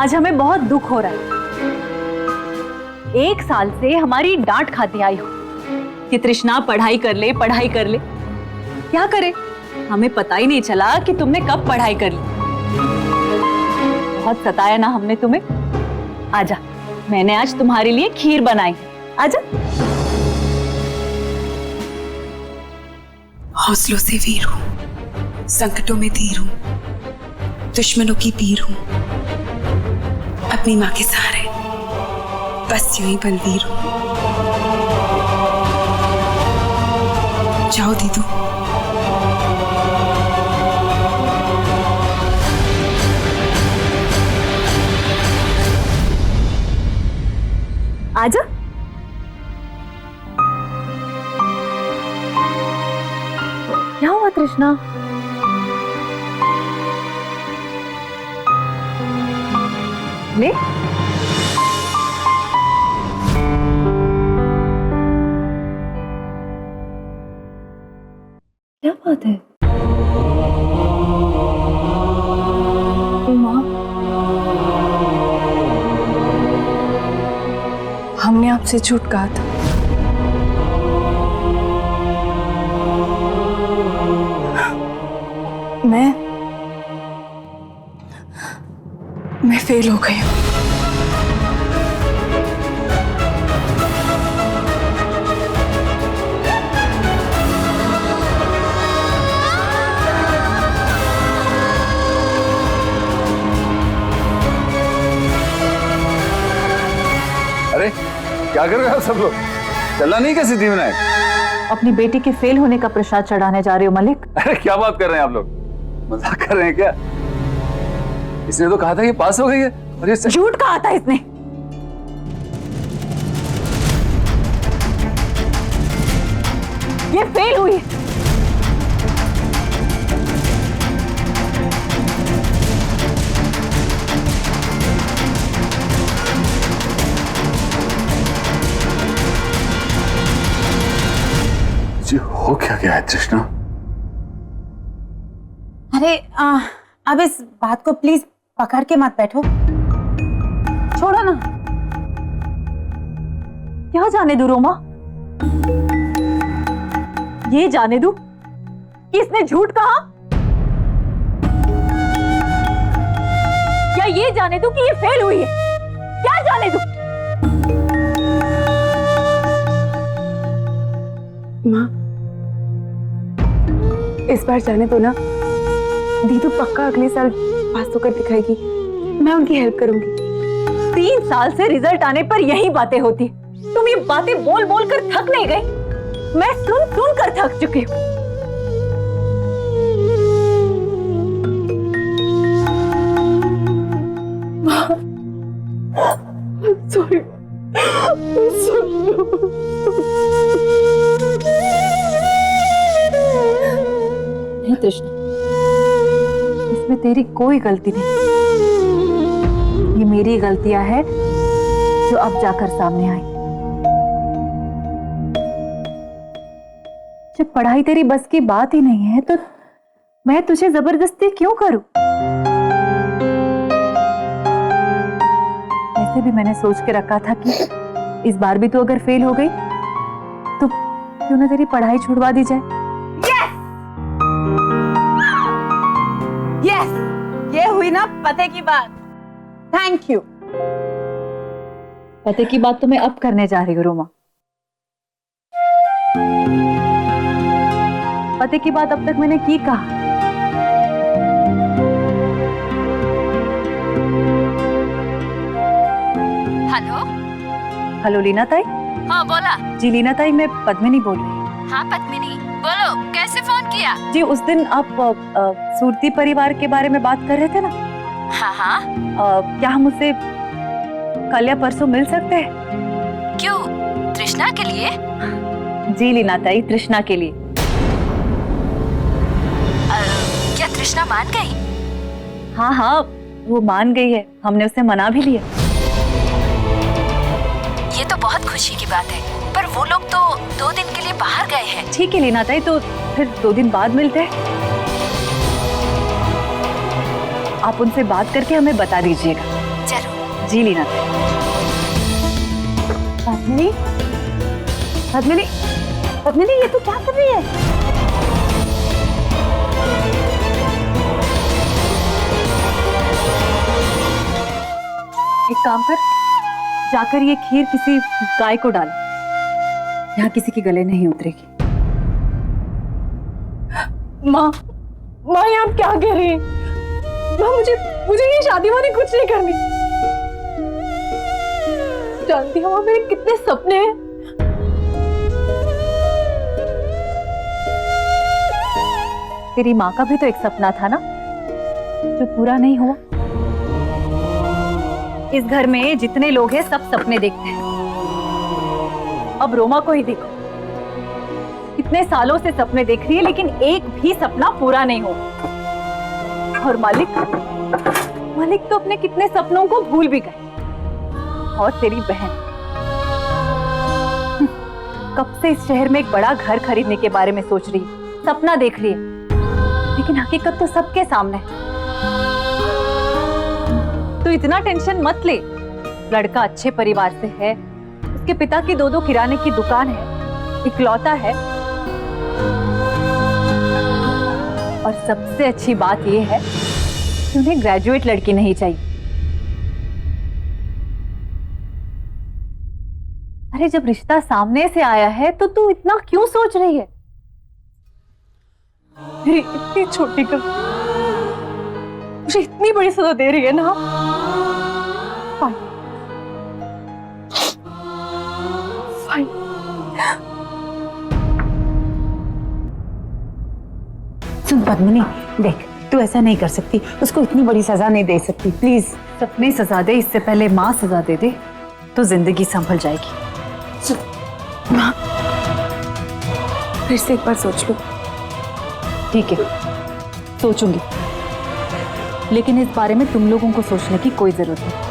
आज हमें बहुत दुख हो रहा है। 1 साल से हमारी डांट खाती आई हो कि तृष्णा पढ़ाई कर ले, पढ़ाई कर ले। क्या करे, हमें पता ही नहीं चला कि तुमने कब पढ़ाई कर ली। बहुत सताया ना हमने तुम्हें। आजा, मैंने आज तुम्हारे लिए खीर बनाई। आजा। हौसलों से वीर हूं, संकटों में धीर हूं, दुश्मनों की पीर हूं, अपनी मां के सहारे बस यूं ही बलवीर हूं। जाओ दीदू। आजा। क्या हुआ तृष्णा? ले। क्या बात है? माँ, हमने आपसे झूठ कहा था। मैं फेल हो गई हूँ। अरे क्या कर रहे हो सब लोग? चलना नहीं क्या सिद्धिविनायक? अपनी बेटी के फेल होने का प्रसाद चढ़ाने जा रहे हो मलिक। अरे क्या बात कर रहे हैं आप लोग? मजाक कर रहे हैं क्या? इसने तो कहा था कि पास हो गई है और ये झूठ कहा था इसने। ये फेल हुई है। जी हो क्या गया है तृष्णा? अरे अब इस बात को प्लीज पकड़ के मत बैठो, छोड़ो ना। क्या जाने दू रोमा? ये जाने दू कि इसने झूठ कहा, या ये जाने दू कि ये फेल हुई है? क्या जाने दू? माँ, इस बार जाने दो ना। दीदू पक्का अगले साल पास होकर दिखाएगी। मैं उनकी हेल्प करूंगी। 3 साल से रिजल्ट आने पर यही बातें होती। तुम ये बातें बोल बोल कर थक नहीं गई? मैं सुन सुन कर थक चुकी हूँ। सॉरी। नहीं तृष्णा, इसमें तेरी कोई गलती नहीं। ये मेरी गलतियां है जो अब जाकर सामने आई। जब पढ़ाई तेरी बस की बात ही नहीं है तो मैं तुझे जबरदस्ती क्यों करूं? ऐसे भी मैंने सोच के रखा था कि इस बार भी तू अगर फेल हो गई तो क्यों ना तेरी पढ़ाई छुड़वा दी जाए। यस, ये हुई ना पते की बात। Thank you. पते की बात तो मैं अब करने जा रही हूँ रोमा। पते की बात अब तक मैंने की कहा। हेलो। हेलो लीना ताई। हाँ बोला। जी लीना ताई, मैं पद्मिनी बोल रही हूँ। हाँ पद्मिनी बोलो, कैसे फोन किया? जी उस दिन आप सूरती परिवार के बारे में बात कर रहे थे ना? हाँ हाँ। क्या हम उससे कल या परसों मिल सकते हैं? क्यों, तृष्णा के लिए? जी लीना ताई, तृष्णा के लिए। क्या तृष्णा मान गई? हाँ हाँ, वो मान गई है। हमने उसे मना भी लिया। ये तो बहुत खुशी की बात है, पर वो लोग तो 2 दिन के लिए बाहर गए हैं। ठीक है लीना ताई, तो फिर 2 दिन बाद मिलते हैं। आप उनसे बात करके हमें बता दीजिएगा। जरूर। जी लेना था। पद्मिनी, पद्मिनी, पद्मिनी, ये तू क्या कर रही है? एक काम कर, जाकर ये खीर किसी गाय को डाल, यहाँ किसी के गले नहीं उतरेगी। माँ, माँ ये आप क्या कह रही हैं? माँ मुझे ये शादी वादी कुछ नहीं करनी। जानती हो माँ, मेरे कितने सपने हैं। तेरी माँ का भी तो एक सपना था ना, जो पूरा नहीं हुआ। इस घर में जितने लोग हैं सब सपने देखते हैं। अब रोमा को ही देखो, कितने सालों से सपने देख रही है लेकिन एक भी सपना पूरा नहीं हो। और मालिक तो अपने कितने सपनों को भूल भी गए। और तेरी बहन कब से इस शहर में एक बड़ा घर खरीदने के बारे में सोच रही है, सपना देख रही है, लेकिन हकीकत तो सबके सामने है। तो इतना टेंशन मत ले, लड़का अच्छे परिवार से है, उसके पिता की 2 किराने की दुकान है, इकलौता है। और सबसे अच्छी बात यह है कि उन्हें ग्रेजुएट लड़की नहीं चाहिए। अरे जब रिश्ता सामने से आया है तो तू इतना क्यों सोच रही है? मेरी इतनी छोटी कर मुझे इतनी बड़ी सजा दे रही है ना। Fine, fine. सुन पद्मिनी, देख तू ऐसा नहीं कर सकती, उसको इतनी बड़ी सजा नहीं दे सकती, प्लीज। सपने सजा दे, इससे पहले माँ सजा दे दे तो जिंदगी संभल जाएगी। माँ, फिर से एक बार सोच लो। ठीक है, सोचूंगी, लेकिन इस बारे में तुम लोगों को सोचने की कोई जरूरत नहीं।